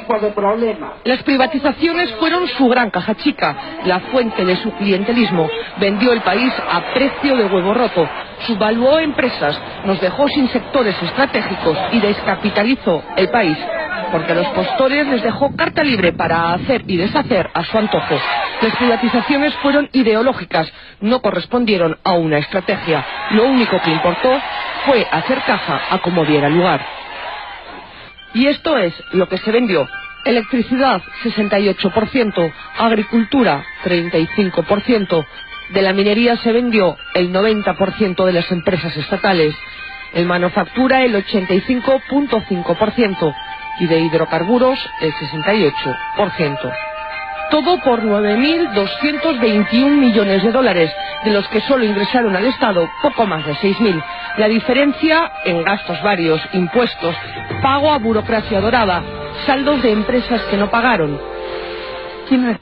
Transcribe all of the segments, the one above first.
tipo de problemas. Las privatizaciones fueron su gran caja chica, la fuente de su clientelismo. Vendió el país a precio de huevo roto, subvaluó empresas, nos dejó sin sectores estratégicos y descapitalizó el país, porque a los postores les dejó carta libre para hacer y deshacer a su antojo. Las privatizaciones fueron ideológicas, no correspondieron a una estrategia. Lo único que importó fue hacer caja a como diera lugar. Y esto es lo que se vendió: electricidad 68%, agricultura 35%, de la minería se vendió el 90% de las empresas estatales, en manufactura el 85.5% y de hidrocarburos el 68%. Todo por 9.221 millones de dólares, de los que solo ingresaron al Estado poco más de 6.000. La diferencia en gastos varios, impuestos, pago a burocracia dorada, saldos de empresas que no pagaron.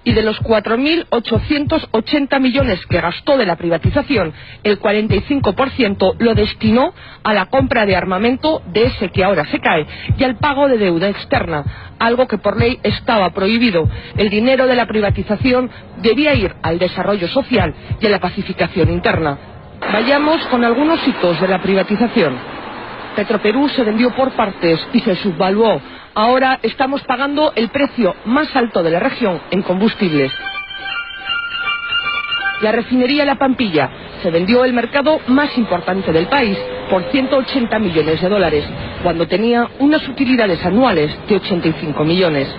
Y de los 4.880 millones que gastó de la privatización, el 45% lo destinó a la compra de armamento de ese que ahora se cae y al pago de deuda externa, algo que por ley estaba prohibido. El dinero de la privatización debía ir al desarrollo social y a la pacificación interna. Vayamos con algunos hitos de la privatización. Petroperú se vendió por partes y se subvaluó. Ahora estamos pagando el precio más alto de la región en combustibles. La refinería La Pampilla se vendió el mercado más importante del país por 180 millones de dólares, cuando tenía unas utilidades anuales de 85 millones.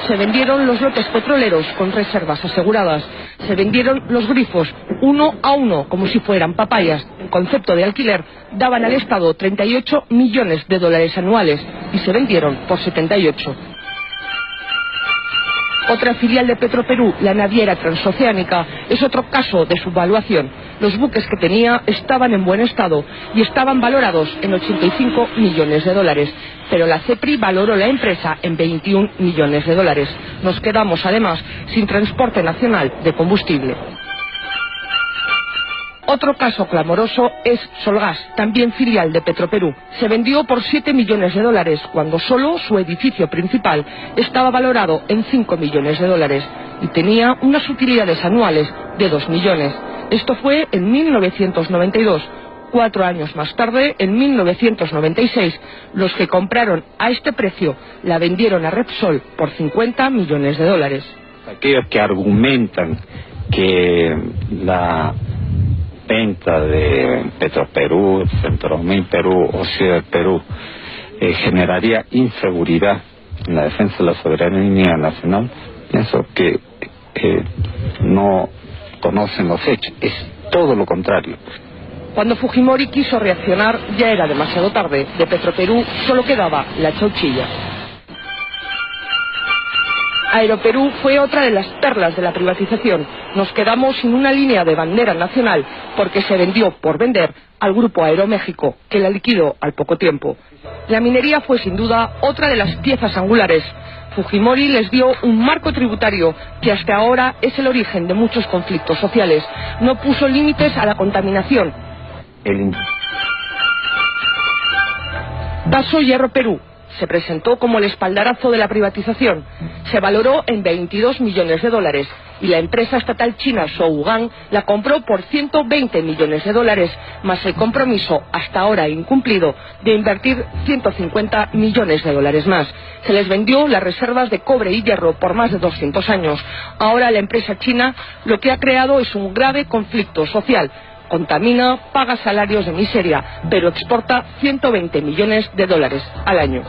Se vendieron los lotes petroleros con reservas aseguradas. Se vendieron los grifos uno a uno, como si fueran papayas. En concepto de alquiler, daban al Estado 38 millones de dólares anuales y se vendieron por 78. Otra filial de Petroperú, la naviera transoceánica, es otro caso de subvaluación. Los buques que tenía estaban en buen estado y estaban valorados en 85 millones de dólares, pero la CEPRI valoró la empresa en 21 millones de dólares. Nos quedamos además sin transporte nacional de combustible. Otro caso clamoroso es Solgas, también filial de Petroperú. Se vendió por 7 millones de dólares, cuando solo su edificio principal estaba valorado en 5 millones de dólares y tenía unas utilidades anuales de 2 millones. Esto fue en 1992. 4 años más tarde, en 1996, los que compraron a este precio la vendieron a Repsol por 50 millones de dólares. Aquellos que argumentan que la venta de Petroperú, Centromil Perú o Ciudad Perú generaría inseguridad en la defensa de la soberanía nacional, pienso que no conocen los hechos. Es todo lo contrario. Cuando Fujimori quiso reaccionar ya era demasiado tarde. De Petroperú solo quedaba la chauchilla. Aeroperú fue otra de las perlas de la privatización. Nos quedamos sin una línea de bandera nacional porque se vendió por vender al grupo Aeroméxico, que la liquidó al poco tiempo. La minería fue sin duda otra de las piezas angulares. Fujimori les dio un marco tributario que hasta ahora es el origen de muchos conflictos sociales. No puso límites a la contaminación. Paso Hierro Perú se presentó como el espaldarazo de la privatización. Se valoró en 22 millones de dólares y la empresa estatal china Shougang la compró por 120 millones de dólares, más el compromiso, hasta ahora incumplido, de invertir 150 millones de dólares más. Se les vendió las reservas de cobre y hierro por más de 200 años. Ahora la empresa china lo que ha creado es un grave conflicto social. Contamina, paga salarios de miseria, pero exporta 120 millones de dólares al año.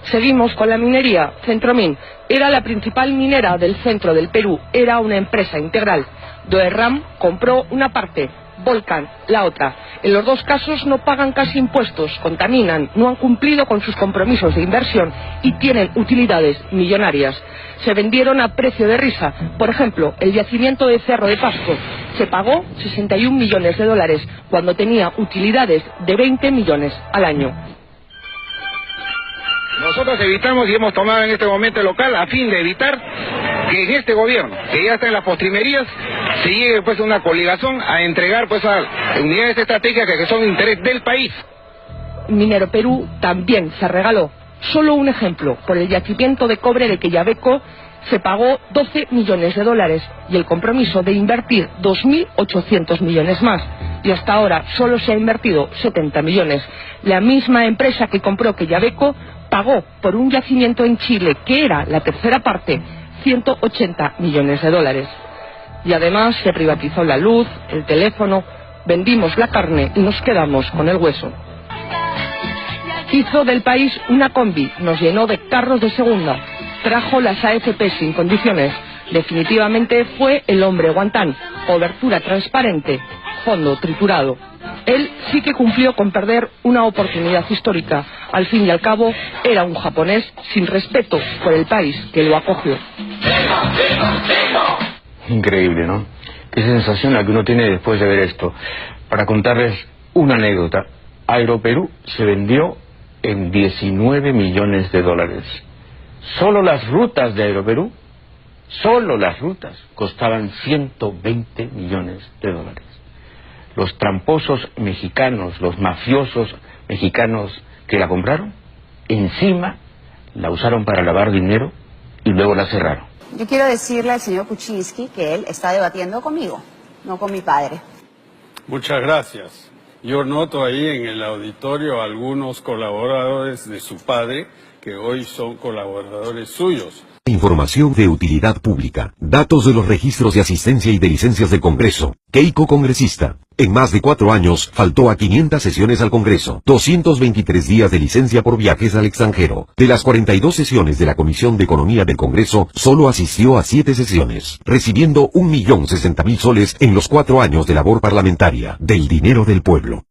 Seguimos con la minería. Centromin era la principal minera del centro del Perú, era una empresa integral. Doerram compró una parte, Volcan la otra. En los dos casos no pagan casi impuestos, contaminan, no han cumplido con sus compromisos de inversión y tienen utilidades millonarias. Se vendieron a precio de risa. Por ejemplo, el yacimiento de Cerro de Pasco se pagó 61 millones de dólares cuando tenía utilidades de 20 millones al año. Nosotros evitamos y hemos tomado en este momento el local a fin de evitar que en este gobierno, que ya está en las postrimerías, se llegue pues a una coligación a entregar pues a unidades estratégicas que son de interés del país. Minero Perú también se regaló. Solo un ejemplo, por el yacimiento de cobre de Quellaveco se pagó 12 millones de dólares y el compromiso de invertir 2.800 millones más. Y hasta ahora solo se ha invertido 70 millones. La misma empresa que compró Quellaveco pagó por un yacimiento en Chile, que era la tercera parte, 180 millones de dólares. Y además se privatizó la luz, el teléfono, vendimos la carne y nos quedamos con el hueso. Hizo del país una combi, nos llenó de carros de segunda, trajo las AFP sin condiciones. Definitivamente fue el hombre guantán, cobertura transparente, fondo triturado. Él sí que cumplió con perder una oportunidad histórica. Al fin y al cabo, era un japonés sin respeto por el país que lo acogió. Increíble, ¿no? Qué sensación la que uno tiene después de ver esto. Para contarles una anécdota, Aeroperú se vendió en 19 millones de dólares. Solo las rutas de Aeroperú, solo las rutas, costaban 120 millones de dólares. Los tramposos mexicanos, los mafiosos mexicanos que la compraron, encima la usaron para lavar dinero y luego la cerraron. Yo quiero decirle al señor Kuczynski que él está debatiendo conmigo, no con mi padre. Muchas gracias. Yo noto ahí en el auditorio algunos colaboradores de su padre que hoy son colaboradores suyos. Información de utilidad pública. Datos de los registros de asistencia y de licencias del Congreso. Keiko congresista. En más de 4 años, faltó a 500 sesiones al Congreso. 223 días de licencia por viajes al extranjero. De las 42 sesiones de la Comisión de Economía del Congreso, solo asistió a 7 sesiones, recibiendo 1.060.000 soles en los 4 años de labor parlamentaria, del dinero del pueblo.